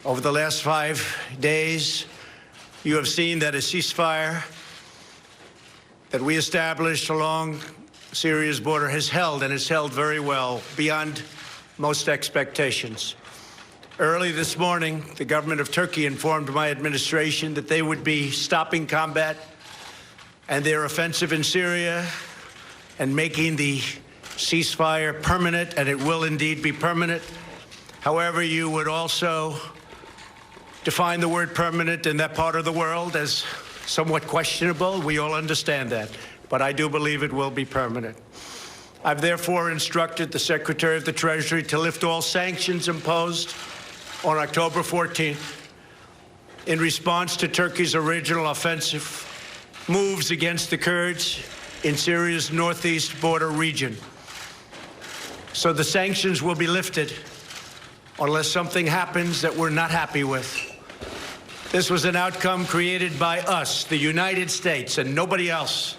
Over the last 5 days, you have seen that a ceasefire that we established along Syria's border has held, and has held very well, beyond most expectations. Early this morning, the government of Turkey informed my administration that they would be stopping combat and their offensive in Syria and making the ceasefire permanent, and it will indeed be permanent. However, you would also define the word permanent in that part of the world as somewhat questionable. We all understand that, but I do believe it will be permanent. I've therefore instructed the Secretary of the Treasury to lift all sanctions imposed on October 14th in response to Turkey's original offensive moves against the Kurds in Syria's northeast border region. So the sanctions will be lifted unless something happens that we're not happy with. This was an outcome created by us, the United States, and nobody else,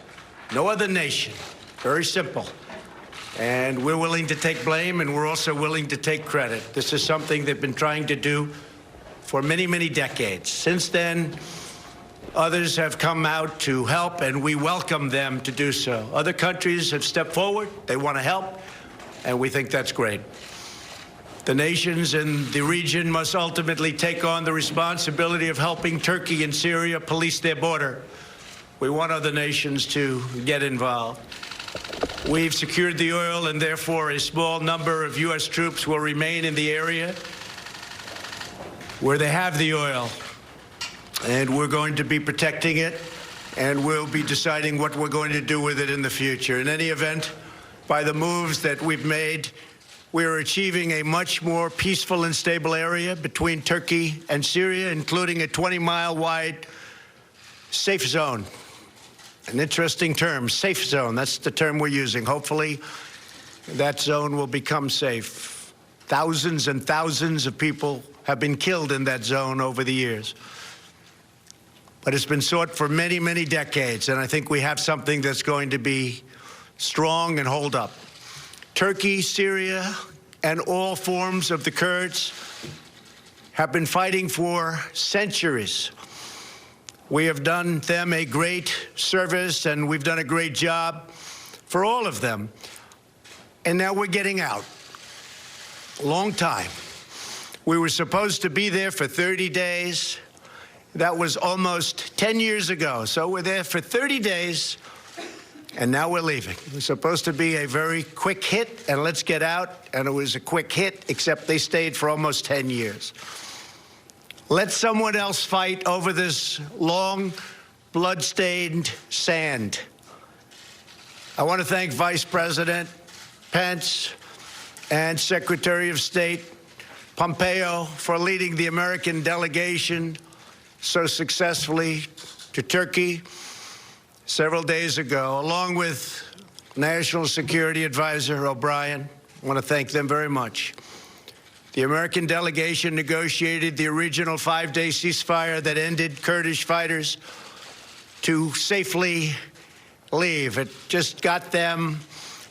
no other nation. Very simple. And we're willing to take blame, and we're also willing to take credit. This is something they've been trying to do for many, many decades. Since then, others have come out to help, and we welcome them to do so. Other countries have stepped forward. They want to help, and we think that's great. The nations in the region must ultimately take on the responsibility of helping Turkey and Syria police their border. We want other nations to get involved. We've secured the oil, and therefore a small number of U.S. troops will remain in the area where they have the oil. And we're going to be protecting it, and we'll be deciding what we're going to do with it in the future. In any event, by the moves that we've made, we're achieving a much more peaceful and stable area between Turkey and Syria, including a 20-mile-wide safe zone. An interesting term, safe zone. That's the term we're using. Hopefully, that zone will become safe. Thousands and thousands of people have been killed in that zone over the years. But it's been sought for many, many decades, and I think we have something that's going to be strong and hold up. Turkey, Syria, and all forms of the Kurds have been fighting for centuries. We have done them a great service, and we've done a great job for all of them. And now we're getting out. Long time. We were supposed to be there for 30 days. That was almost 10 years ago. So we're there for 30 days, and now we're leaving. It was supposed to be a very quick hit, and let's get out. And it was a quick hit, except they stayed for almost 10 years. Let someone else fight over this long, blood-stained sand. I want to thank Vice President Pence and Secretary of State Pompeo for leading the American delegation so successfully to Turkey several days ago, along with National Security Advisor O'Brien. I want to thank them very much. The American delegation negotiated the original 5-day ceasefire that ended Kurdish fighters to safely leave. It just got them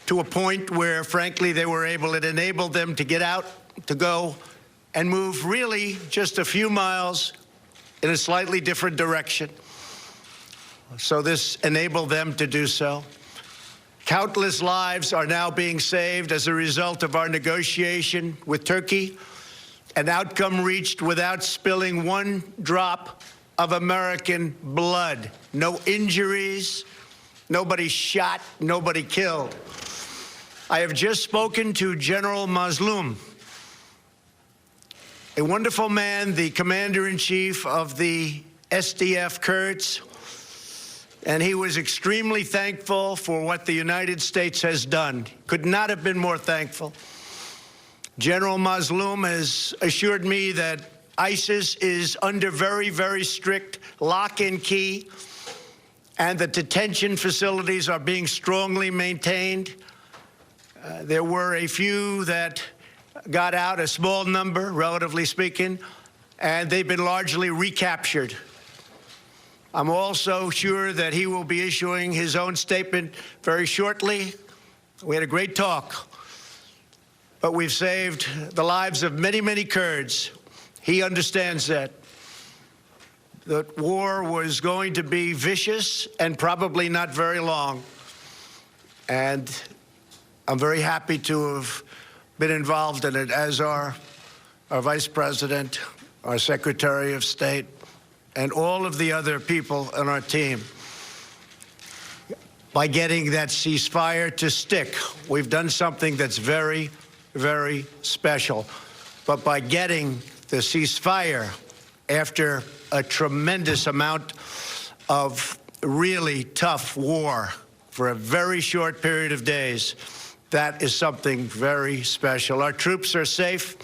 to a point where, frankly, they were able, it enabled them to get out, to go and move really just a few miles in a slightly different direction. So this enabled them to do so. Countless lives are now being saved as a result of our negotiation with Turkey, an outcome reached without spilling one drop of American blood. No injuries, nobody shot, nobody killed. I have just spoken to General Mazlum, a wonderful man, the commander-in-chief of the SDF Kurds, and he was extremely thankful for what the United States has done. Could not have been more thankful. General Mazlum has assured me that ISIS is under very, very strict lock and key, and the detention facilities are being strongly maintained. There were a few that got out, a small number, relatively speaking, and they've been largely recaptured. I'm also sure that he will be issuing his own statement very shortly. We had a great talk, but we've saved the lives of many, many Kurds. He understands that war was going to be vicious and probably not very long. And I'm very happy to have been involved in it, as are our Vice President, our Secretary of State, and all of the other people on our team. By getting that ceasefire to stick, we've done something that's very, very special. But by getting the ceasefire after a tremendous amount of really tough war for a very short period of days, that is something very special. Our troops are safe,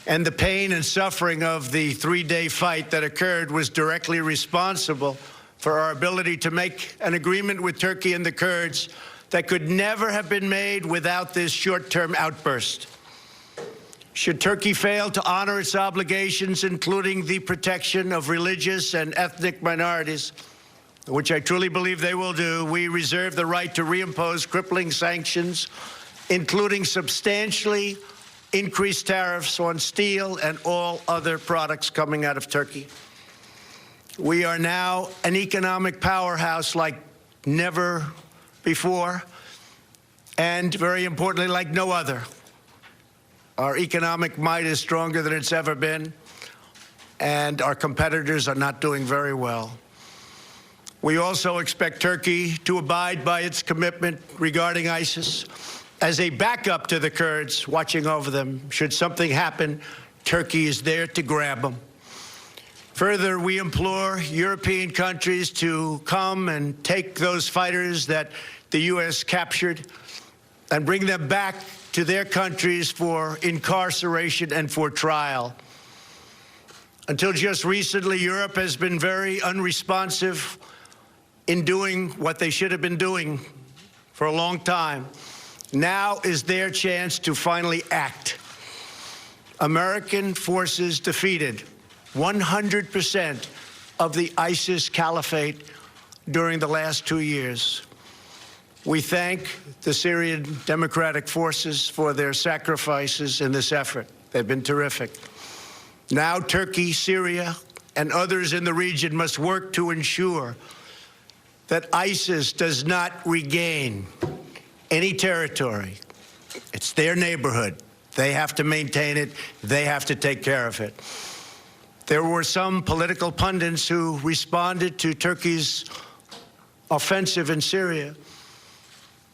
and the pain and suffering of the three-day fight that occurred was directly responsible for our ability to make an agreement with Turkey and the Kurds that could never have been made without this short-term outburst. Should Turkey fail to honor its obligations, including the protection of religious and ethnic minorities, which I truly believe they will do, we reserve the right to reimpose crippling sanctions, including substantially increased tariffs on steel and all other products coming out of Turkey. We are now an economic powerhouse like never before, and very importantly, like no other. Our economic might is stronger than it's ever been, and our competitors are not doing very well. We also expect Turkey to abide by its commitment regarding ISIS as a backup to the Kurds, watching over them. Should something happen, Turkey is there to grab them. Further, we implore European countries to come and take those fighters that the U.S. captured and bring them back to their countries for incarceration and for trial. Until just recently, Europe has been very unresponsive in doing what they should have been doing for a long time. Now is their chance to finally act. American forces defeated 100% of the ISIS caliphate during the last 2 years. We thank the Syrian Democratic Forces for their sacrifices in this effort. They've been terrific. Now Turkey, Syria, and others in the region must work to ensure that ISIS does not regain any territory. It's their neighborhood. They have to maintain it. They have to take care of it. There were some political pundits who responded to Turkey's offensive in Syria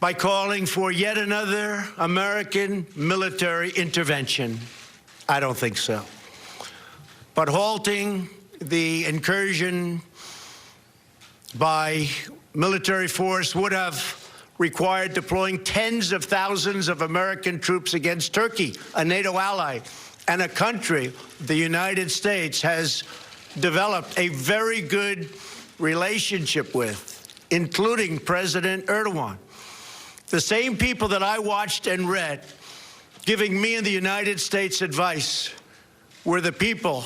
by calling for yet another American military intervention. I don't think so. But halting the incursion by military force would have required deploying tens of thousands of American troops against Turkey, a NATO ally, and a country the United States has developed a very good relationship with, including President Erdogan. The same people that I watched and read giving me and the United States advice were the people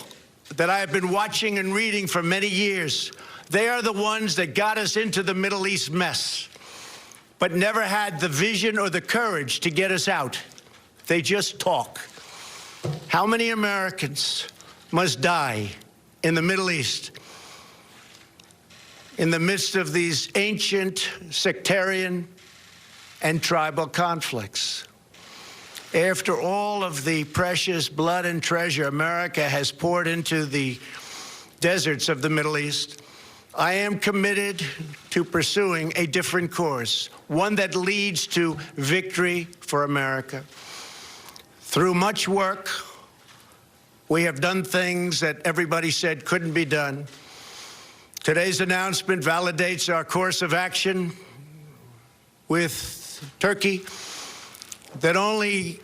that I have been watching and reading for many years. They are the ones that got us into the Middle East mess, but never had the vision or the courage to get us out. They just talk. How many Americans must die in the Middle East in the midst of these ancient sectarian and tribal conflicts? After all of the precious blood and treasure America has poured into the deserts of the Middle East, I am committed to pursuing a different course, one that leads to victory for America. Through much work, we have done things that everybody said couldn't be done. Today's announcement validates our course of action with Turkey that only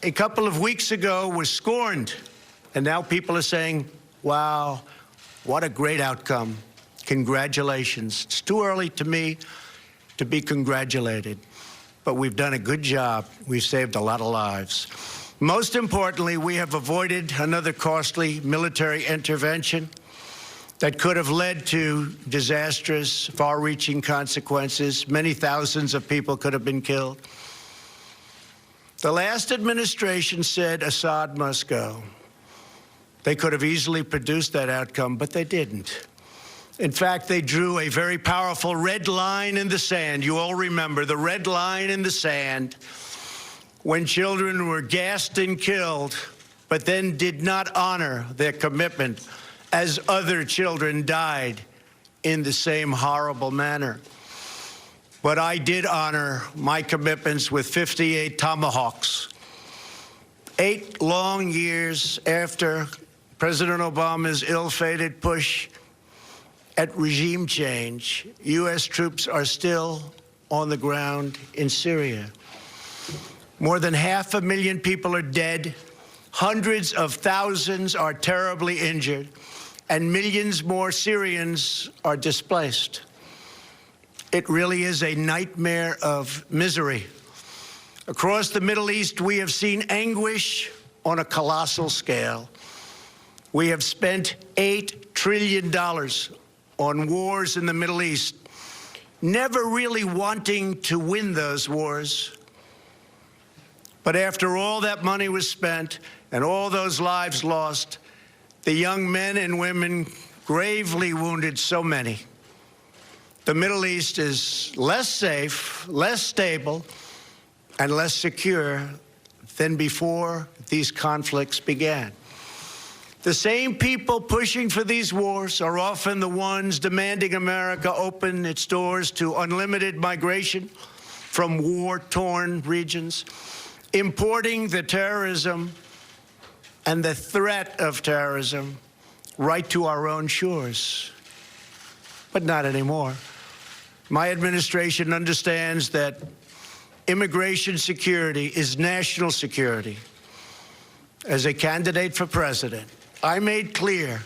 a couple of weeks ago was scorned. And now people are saying, wow, what a great outcome. Congratulations. It's too early to me to be congratulated, but we've done a good job. We've saved a lot of lives. Most importantly, we have avoided another costly military intervention that could have led to disastrous, far-reaching consequences. Many thousands of people could have been killed. The last administration said Assad must go. They could have easily produced that outcome, but they didn't. In fact, they drew a very powerful red line in the sand. You all remember the red line in the sand when children were gassed and killed, but then did not honor their commitment as other children died in the same horrible manner. But I did honor my commitments with 58 Tomahawks. 8 long years after President Obama's ill-fated push at regime change, U.S. troops are still on the ground in Syria. More than 500,000 people are dead, hundreds of thousands are terribly injured, and millions more Syrians are displaced. It really is a nightmare of misery. Across the Middle East, we have seen anguish on a colossal scale. We have spent $8 trillion on wars in the Middle East, never really wanting to win those wars. But after all that money was spent and all those lives lost, the young men and women gravely wounded so many. The Middle East is less safe, less stable, and less secure than before these conflicts began. The same people pushing for these wars are often the ones demanding America open its doors to unlimited migration from war-torn regions, importing the terrorism and the threat of terrorism right to our own shores. But not anymore. My administration understands that immigration security is national security. As a candidate for president, I made clear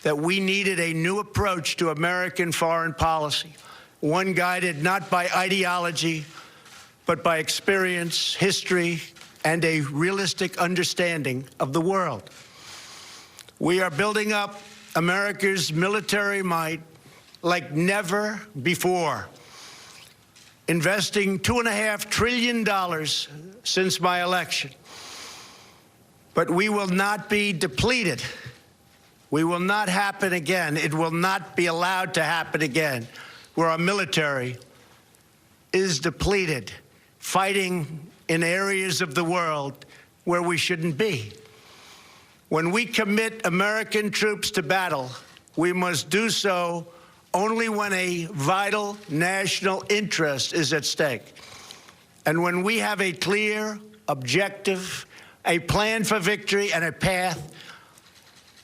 that we needed a new approach to American foreign policy, one guided not by ideology, but by experience, history, and a realistic understanding of the world. We are building up America's military might like never before, investing $2.5 trillion since my election. But we will not be depleted. We will not happen again. It will not be allowed to happen again, where our military is depleted, fighting in areas of the world where we shouldn't be. When we commit American troops to battle, we must do so only when a vital national interest is at stake. And when we have a clear, objective, a plan for victory and a path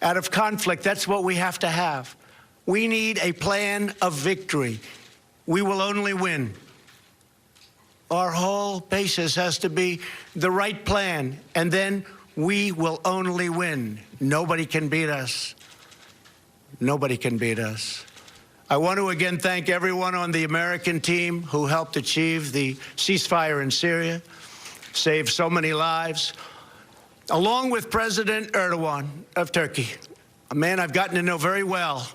out of conflict, that's what we have to have. We need a plan of victory. We will only win. Our whole basis has to be the right plan, and then we will only win. Nobody can beat us. Nobody can beat us. I want to again thank everyone on the American team who helped achieve the ceasefire in Syria, saved so many lives, along with President Erdogan of Turkey, a man I've gotten to know very well,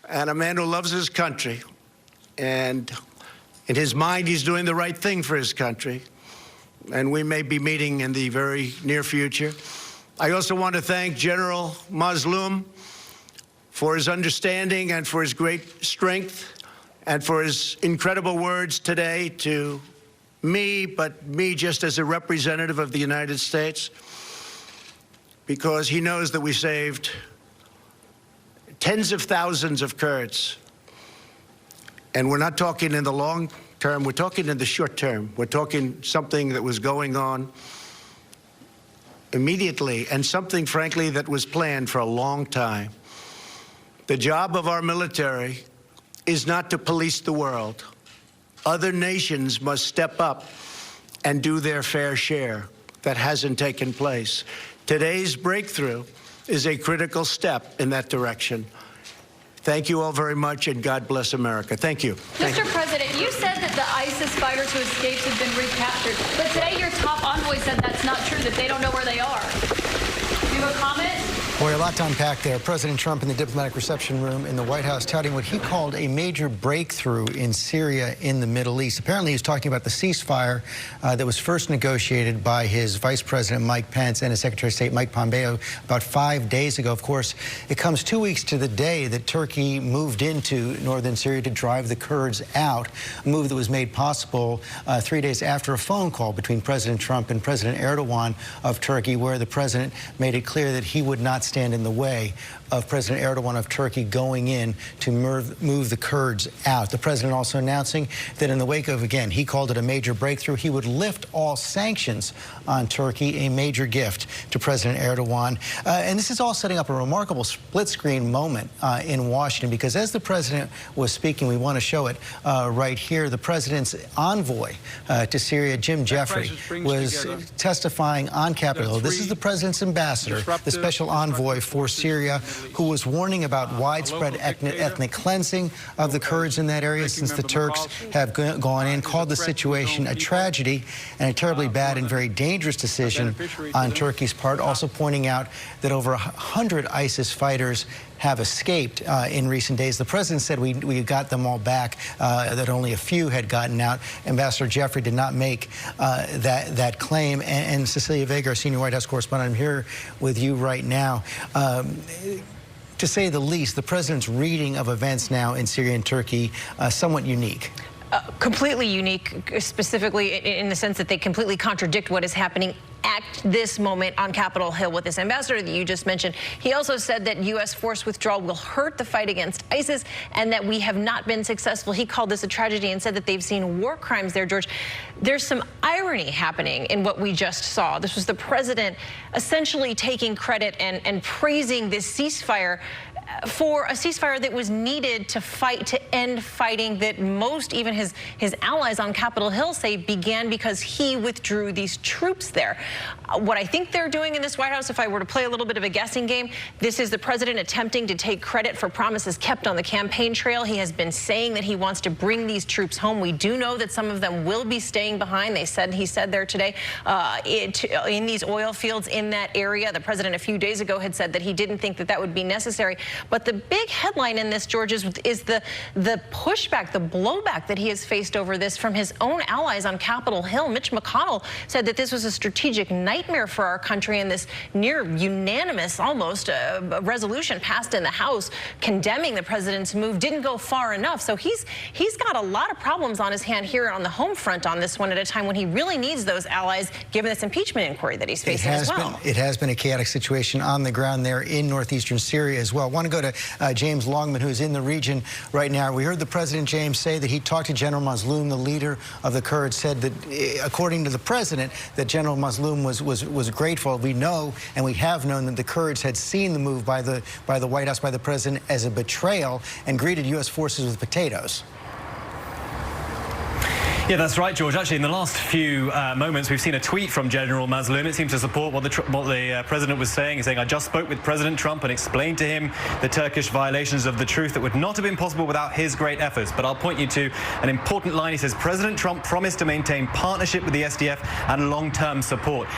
and a man who loves his country. And in his mind, he's doing the right thing for his country. And we may be meeting in the very near future. I also want to thank General Mazloum for his understanding and for his great strength and for his incredible words today to me, but me just as a representative of the United States, because he knows that we saved tens of thousands of Kurds. And we're not talking in the long term, we're talking in the short term. We're talking something that was going on immediately and something, frankly, that was planned for a long time. The job of our military is not to police the world. Other nations must step up and do their fair share. That hasn't taken place. Today's breakthrough is a critical step in that direction. Thank you all very much, and God bless America. Thank you. Mr. President, you said that the ISIS fighters who escaped have been recaptured, but today your top envoy said that's not true, that they don't know where they are. Do you have a comment? Boy, a lot to unpack there. President Trump in the diplomatic reception room in the White House touting what he called a major breakthrough in Syria in the Middle East. Apparently, he was talking about the ceasefire that was first negotiated by his Vice President Mike Pence and his Secretary of State Mike Pompeo about 5 days ago. Of course, it comes 2 weeks to the day that Turkey moved into northern Syria to drive the Kurds out, a move that was made possible 3 days after a phone call between President Trump and President Erdogan of Turkey, where the president made it clear that he would not stand in the way of President Erdogan of Turkey going in to move the Kurds out. The president also announcing that in the wake of, again, he called it a major breakthrough, he would lift all sanctions on Turkey, a major gift to President Erdogan. And this is all setting up a remarkable split-screen moment in Washington, because as the president was speaking, we want to show it right here, the president's envoy to Syria, Jim Jeffrey, was testifying on Capitol Hill. This is the president's ambassador, the special envoy for Syria, who was warning about widespread ethnic cleansing of the Kurds in that area since the Turks have gone in, called the situation a tragedy and a terribly bad and very dangerous decision on Turkey's part, also pointing out that over 100 ISIS fighters have escaped in recent days. The president said we got them all back, that only a few had gotten out. Ambassador Jeffrey did not make that claim. And Cecilia Vega, our senior White House correspondent, I'm here with you right now. To say the least, the president's reading of events now in Syria and Turkey, somewhat unique. Completely unique, specifically in the sense that they completely contradict what is happening at this moment on Capitol Hill with this ambassador that you just mentioned. He also said that U.S. force withdrawal will hurt the fight against ISIS and that we have not been successful. He called this a tragedy and said that they've seen war crimes there, George. There's some irony happening in what we just saw. This was the president essentially taking credit and praising this ceasefire for a ceasefire that was needed to end fighting that most, even his allies on Capitol Hill, say began because he withdrew these troops there. What I think they're doing in this White House, if I were to play a little bit of a guessing game, this is the president attempting to take credit for promises kept on the campaign trail. He has been saying that he wants to bring these troops home. We do know that some of them will be staying behind. He said there today in these oil fields in that area. The president a few days ago had said that he didn't think that would be necessary. But the big headline in this, George, is the pushback, the blowback that he has faced over this from his own allies on Capitol Hill. Mitch McConnell said that this was a strategic nightmare for our country, and this near unanimous, almost, resolution passed in the House condemning the president's move didn't go far enough. So he's got a lot of problems on his hand here on the home front on this one at a time when he really needs those allies, given this impeachment inquiry that he's facing as well. It has been a chaotic situation on the ground there in northeastern Syria as well. I want to go to James Longman, who's in the region right now. We heard the president, James, say that he talked to General Mazloum, the leader of the Kurds, said that, according to the president, that General Mazloum was grateful. We know, and we have known, that the Kurds had seen the move by the White House, by the president, as a betrayal and greeted U.S. forces with potatoes. Yeah, that's right, George. Actually, in the last few moments, we've seen a tweet from General Mazloum. It seems to support what the president was saying. He's saying, I just spoke with President Trump and explained to him the Turkish violations of the truth that would not have been possible without his great efforts. But I'll point you to an important line. He says, President Trump promised to maintain partnership with the SDF and long-term support.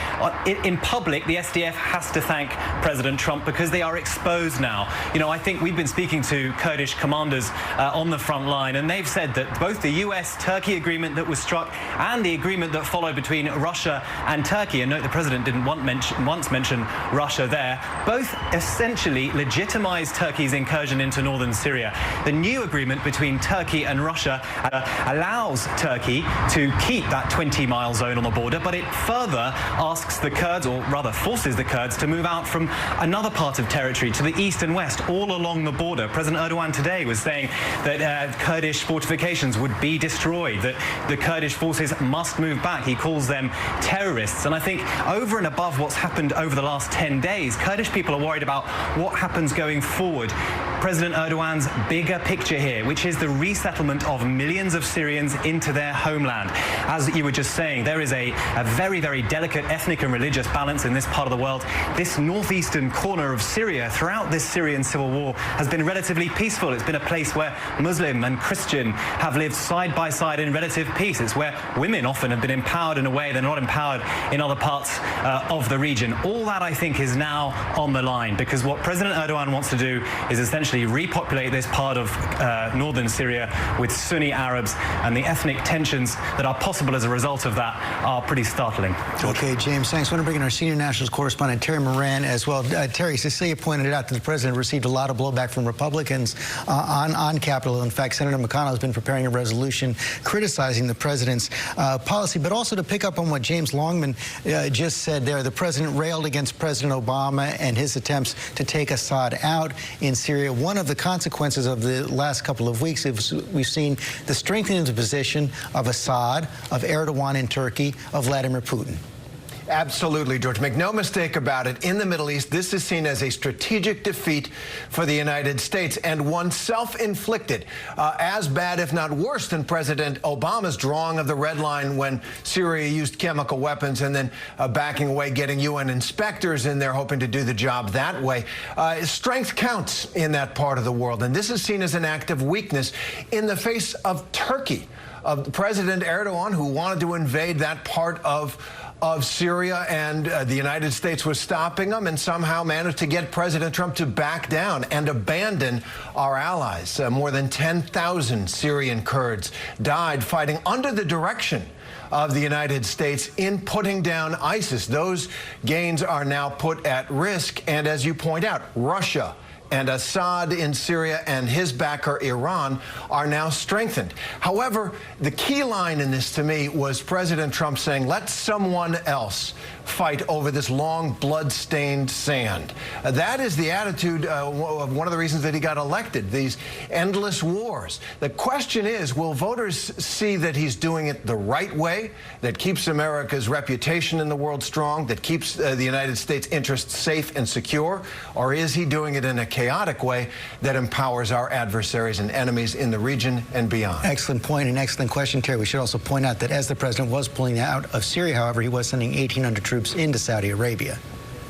In public, the SDF has to thank President Trump because they are exposed now. You know, I think we've been speaking to Kurdish commanders on the front line, and they've said that both the US-Turkey agreement that was struck and the agreement that followed between Russia and Turkey, and note the president didn't once mention Russia there, both essentially legitimized Turkey's incursion into northern Syria. The new agreement between Turkey and Russia allows Turkey to keep that 20-mile zone on the border, but it further asks the Kurds, or rather forces the Kurds, to move out from another part of territory to the east and west, all along the border. President Erdogan today was saying that Kurdish fortifications would be destroyed, that the Kurdish forces must move back. He calls them terrorists. And I think over and above what's happened over the last 10 days, Kurdish people are worried about what happens going forward. President Erdogan's bigger picture here, which is the resettlement of millions of Syrians into their homeland. As you were just saying, there is a very, very delicate ethnic and religious balance in this part of the world. This northeastern corner of Syria, throughout this Syrian civil war, has been relatively peaceful. It's been a place where Muslim and Christian have lived side by side in relative peace. It's where women often have been empowered in a way they're not empowered in other parts of the region. All that, I think, is now on the line, because what President Erdogan wants to do is essentially repopulate this part of northern Syria with Sunni Arabs, and the ethnic tensions that are possible as a result of that are pretty startling. Okay, James, thanks. I want to bring in our senior nationals correspondent, Terry Moran, as well. Terry, Cecilia pointed out that the president received a lot of blowback from Republicans on Capitol Hill. In fact, Senator McConnell has been preparing a resolution criticizing the president's policy. But also to pick up on what James Longman just said there, the president railed against President Obama and his attempts to take Assad out in Syria. One of the consequences of the last couple of weeks is we've seen the strengthening of the position of Assad, of Erdogan in Turkey, of Vladimir Putin. Absolutely, George. Make no mistake about it. In the Middle East, this is seen as a strategic defeat for the United States, and one self-inflicted, as bad, if not worse, than President Obama's drawing of the red line when Syria used chemical weapons and then backing away, getting UN inspectors in there, hoping to do the job that way. Strength counts in that part of the world, and this is seen as an act of weakness in the face of Turkey, of President Erdogan, who wanted to invade that part of Syria, and the United States was stopping them, and somehow managed to get President Trump to back down and abandon our allies. More than 10,000 Syrian Kurds died fighting under the direction of the United States in putting down ISIS. Those gains are now put at risk, and as you point out, Russia and Assad in Syria and his backer Iran are now strengthened. However, the key line in this to me was President Trump saying, let someone else fight over this long blood-stained sand. That is the attitude of one of the reasons that he got elected, these endless wars. The question is, will voters see that he's doing it the right way, that keeps America's reputation in the world strong, that keeps the United States interests safe and secure, or is he doing it in a chaotic way that empowers our adversaries and enemies in the region and beyond? Excellent point and excellent question, Terry. We should also point out that as the president was pulling out of Syria, however, he was sending 1,800 troops into Saudi Arabia.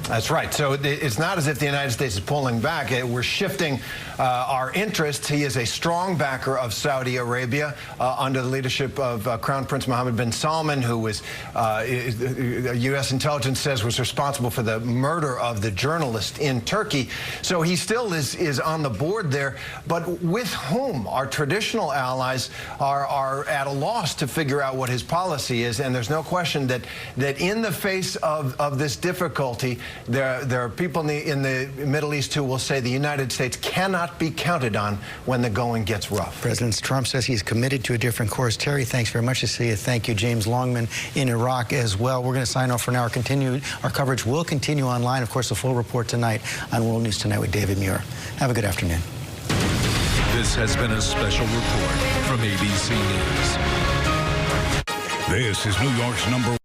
That's right. So it's not as if the United States is pulling back. We're shifting our interests. He is a strong backer of Saudi Arabia under the leadership of Crown Prince Mohammed bin Salman, who was, U.S. intelligence says, was responsible for the murder of the journalist in Turkey. So he still is on the board there. But with whom? Our traditional allies are at a loss to figure out what his policy is. And there's no question that in the face of this difficulty, there are people in the Middle East who will say the United States cannot be counted on when the going gets rough. President Trump says he's committed to a different course. Terry, thanks very much to see you. Thank you, James Longman in Iraq as well. We're going to sign off for now. Our coverage will continue online. Of course, the full report tonight on World News Tonight with David Muir. Have a good afternoon. This has been a special report from ABC News. This is New York's #1